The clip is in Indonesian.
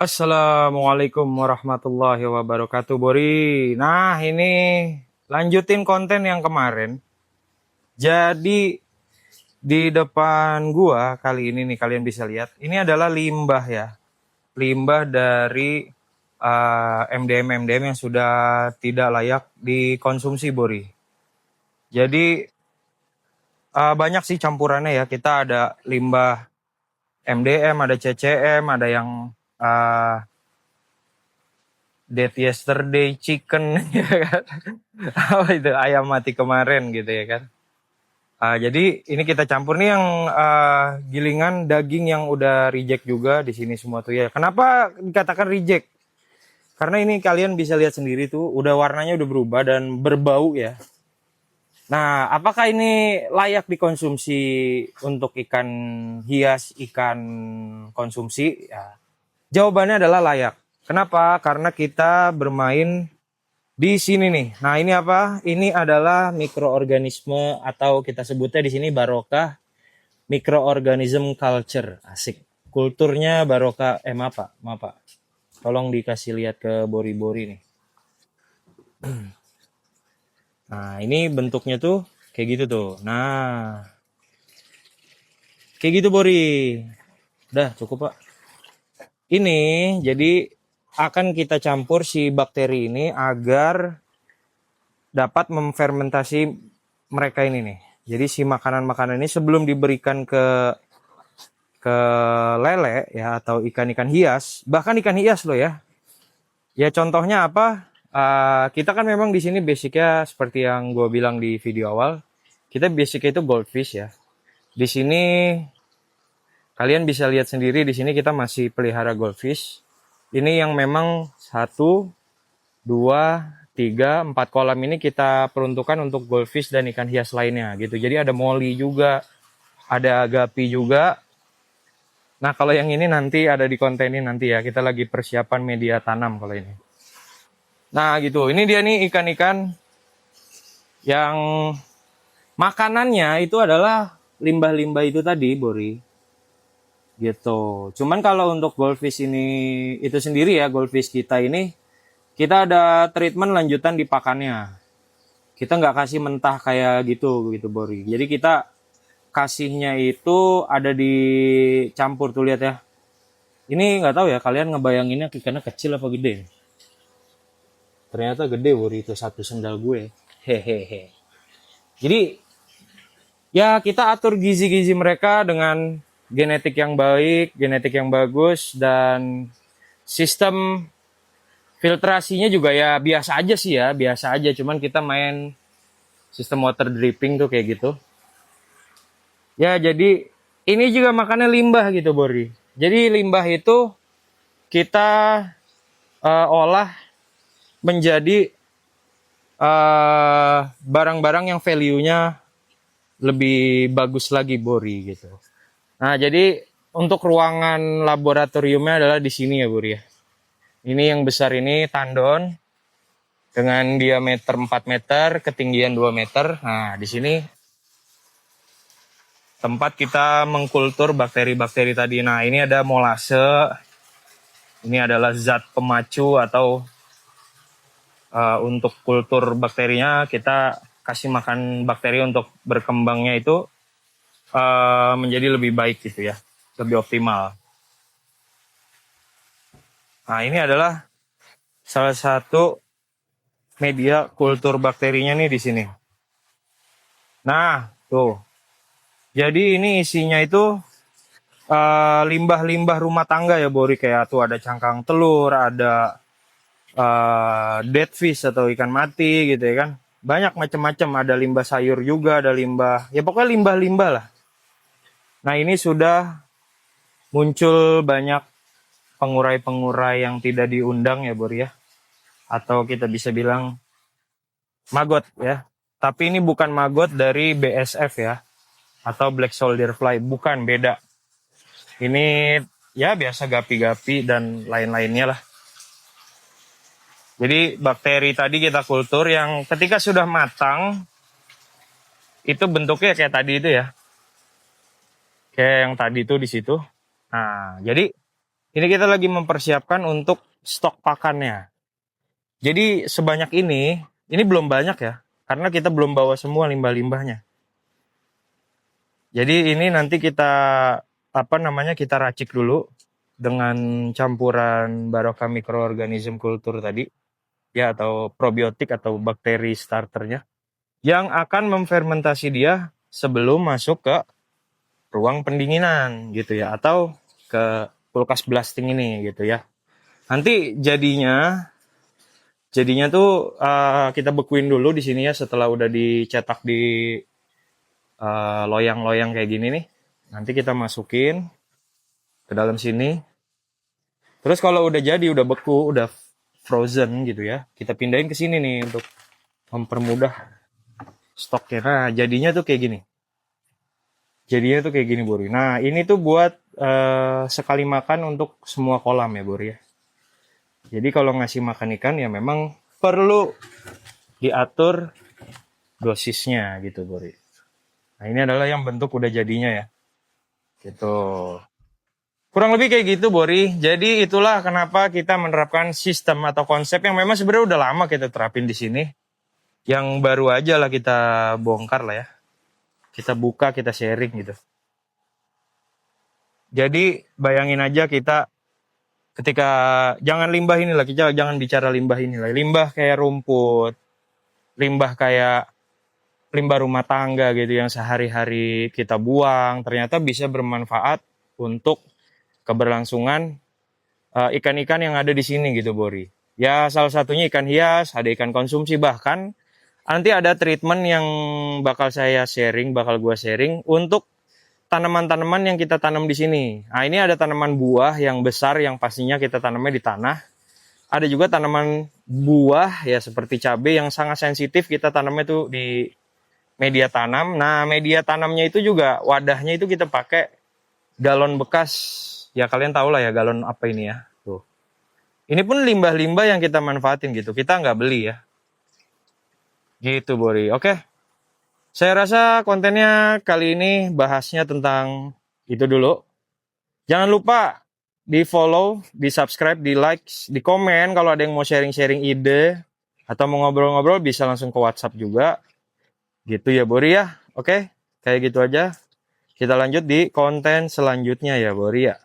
Assalamualaikum warahmatullahi wabarakatuh, Bori. Nah, ini lanjutin konten yang kemarin. Jadi di depan gua kali ini nih kalian bisa lihat, ini adalah limbah ya. Limbah dari MDM-MDM yang sudah tidak layak dikonsumsi, Bori. Jadi banyak sih campurannya ya. Kita ada limbah MDM, ada CCM, ada yang uh, Dead Yesterday Chicken ya kan. Apa itu ayam mati kemarin gitu ya kan. Jadi ini kita campur nih yang gilingan daging yang udah reject juga di sini semua tuh ya. Kenapa dikatakan reject? Karena ini kalian bisa lihat sendiri tuh udah warnanya udah berubah dan berbau ya. Nah, apakah ini layak dikonsumsi untuk ikan hias, ikan konsumsi? Ya, jawabannya adalah layak. Kenapa? Karena kita bermain di sini nih. Nah, ini apa? Ini adalah mikroorganisme atau kita sebutnya di sini barokah microorganism culture. Asik. Kulturnya barokah apa? Maaf, Pak. Tolong dikasih lihat ke Bori-Bori nih. Nah, ini bentuknya tuh kayak gitu tuh. Nah, kayak gitu Bori. Udah cukup, Pak. Ini jadi akan kita campur si bakteri ini agar dapat memfermentasi mereka ini nih. Jadi si makanan-makanan ini sebelum diberikan ke lele ya atau ikan-ikan hias, bahkan ikan hias loh ya. Ya contohnya apa? Kita kan memang di sini basicnya seperti yang gue bilang di video awal, kita basicnya itu goldfish ya. Di sini kalian bisa lihat sendiri di sini kita masih pelihara goldfish. Ini yang memang satu, dua, tiga, empat kolam ini kita peruntukkan untuk goldfish dan ikan hias lainnya gitu. Jadi ada molly juga, ada gapi juga. Nah kalau yang ini nanti ada di konten ini nanti ya, kita lagi persiapan media tanam kalau ini. Nah gitu, ini dia nih ikan-ikan yang makanannya itu adalah limbah-limbah itu tadi, Bori. Gitu. Cuman kalau untuk goldfish ini itu sendiri ya, goldfish kita ini, kita ada treatment lanjutan di pakannya. Kita nggak kasih mentah kayak gitu, gitu, Bori. Jadi kita kasihnya itu ada dicampur tuh lihat ya. Ini nggak tahu ya kalian ngebayanginnya ikannya kecil apa gede. Ternyata gede Bori itu satu sendal gue. Hehehe. Jadi ya kita atur gizi-gizi mereka dengan genetik yang baik, genetik yang bagus dan sistem filtrasinya juga ya biasa aja sih ya, biasa aja. Cuman kita main sistem water dripping tuh kayak gitu. Ya jadi ini juga makannya limbah gitu Bori. Jadi limbah itu kita olah menjadi barang-barang yang value-nya lebih bagus lagi Bori gitu. Nah jadi untuk ruangan laboratoriumnya adalah di sini ya Bori ya. Ini yang besar ini tandon dengan diameter 4 meter, ketinggian 2 meter. Nah di sini tempat kita mengkultur bakteri-bakteri tadi. Nah ini ada molase, ini adalah zat pemacu atau untuk kultur bakterinya kita kasih makan bakteri untuk berkembangnya itu menjadi lebih baik gitu ya, lebih optimal. Nah ini adalah salah satu media kultur bakterinya nih di sini. Nah tuh, jadi ini isinya itu limbah-limbah rumah tangga ya Bori, kayak tuh ada cangkang telur, ada dead fish atau ikan mati gitu ya kan. Banyak macam-macam, ada limbah sayur juga, ada limbah, ya pokoknya limbah-limbah lah. Nah ini sudah muncul banyak pengurai-pengurai yang tidak diundang ya Bor ya. Atau kita bisa bilang maggot ya. Tapi ini bukan maggot dari BSF ya. Atau Black Soldier Fly, bukan, beda. Ini ya biasa gapi-gapi dan lain-lainnya lah. Jadi bakteri tadi kita kultur yang ketika sudah matang itu bentuknya kayak tadi itu ya. Kayak yang tadi itu di situ. Nah, jadi Ini kita lagi mempersiapkan untuk stok pakannya. Jadi sebanyak ini belum banyak ya, karena kita belum bawa semua limbah-limbahnya. Jadi ini nanti kita kita racik dulu dengan campuran Barokah mikroorganisme kultur tadi, ya, atau probiotik atau bakteri starternya, yang akan memfermentasi dia sebelum masuk ke ruang pendinginan gitu ya, atau ke kulkas blasting ini gitu ya. Nanti jadinya tuh kita bekuin dulu di sini ya, setelah udah dicetak di loyang-loyang kayak gini nih. Nanti kita masukin ke dalam sini. Terus kalau udah jadi, udah beku, udah frozen gitu ya, kita pindahin ke sini nih untuk mempermudah stoknya. Nah, jadinya tuh kayak gini. Bori. Nah, ini tuh buat sekali makan untuk semua kolam ya, Bori ya. Jadi kalau ngasih makan ikan ya memang perlu diatur dosisnya gitu, Bori. Nah, ini adalah yang bentuk udah jadinya ya. Gitu. Kurang lebih kayak gitu, Bori. Jadi itulah kenapa kita menerapkan sistem atau konsep yang memang sebenarnya udah lama kita terapin di sini. Yang baru aja lah kita bongkar lah ya. Kita buka, kita sharing gitu. Jadi bayangin aja kita ketika jangan limbah inilah, kita jangan bicara limbah inilah. Limbah kayak rumput, limbah kayak limbah rumah tangga gitu yang sehari-hari kita buang, ternyata bisa bermanfaat untuk keberlangsungan ikan-ikan yang ada di sini gitu, Bori. Ya salah satunya ikan hias, ada ikan konsumsi, bahkan nanti ada treatment yang bakal gua sharing untuk tanaman-tanaman yang kita tanam di sini. Nah, ini ada tanaman buah yang besar yang pastinya kita tanamnya di tanah. Ada juga tanaman buah ya seperti cabai yang sangat sensitif, kita tanamnya tuh di media tanam. Nah, media tanamnya itu juga wadahnya itu kita pakai galon bekas. Ya kalian tahu lah ya galon apa ini ya. Tuh. Ini pun limbah-limbah yang kita manfaatin gitu. Kita nggak beli ya. Gitu, Bori. Oke. Saya rasa kontennya kali ini bahasnya tentang itu dulu. Jangan lupa di follow, di subscribe, di like, di komen. Kalau ada yang mau sharing-sharing ide atau mau ngobrol-ngobrol bisa langsung ke WhatsApp juga. Gitu ya, Bori ya. Oke, kayak gitu aja. Kita lanjut di konten selanjutnya ya, Bori ya.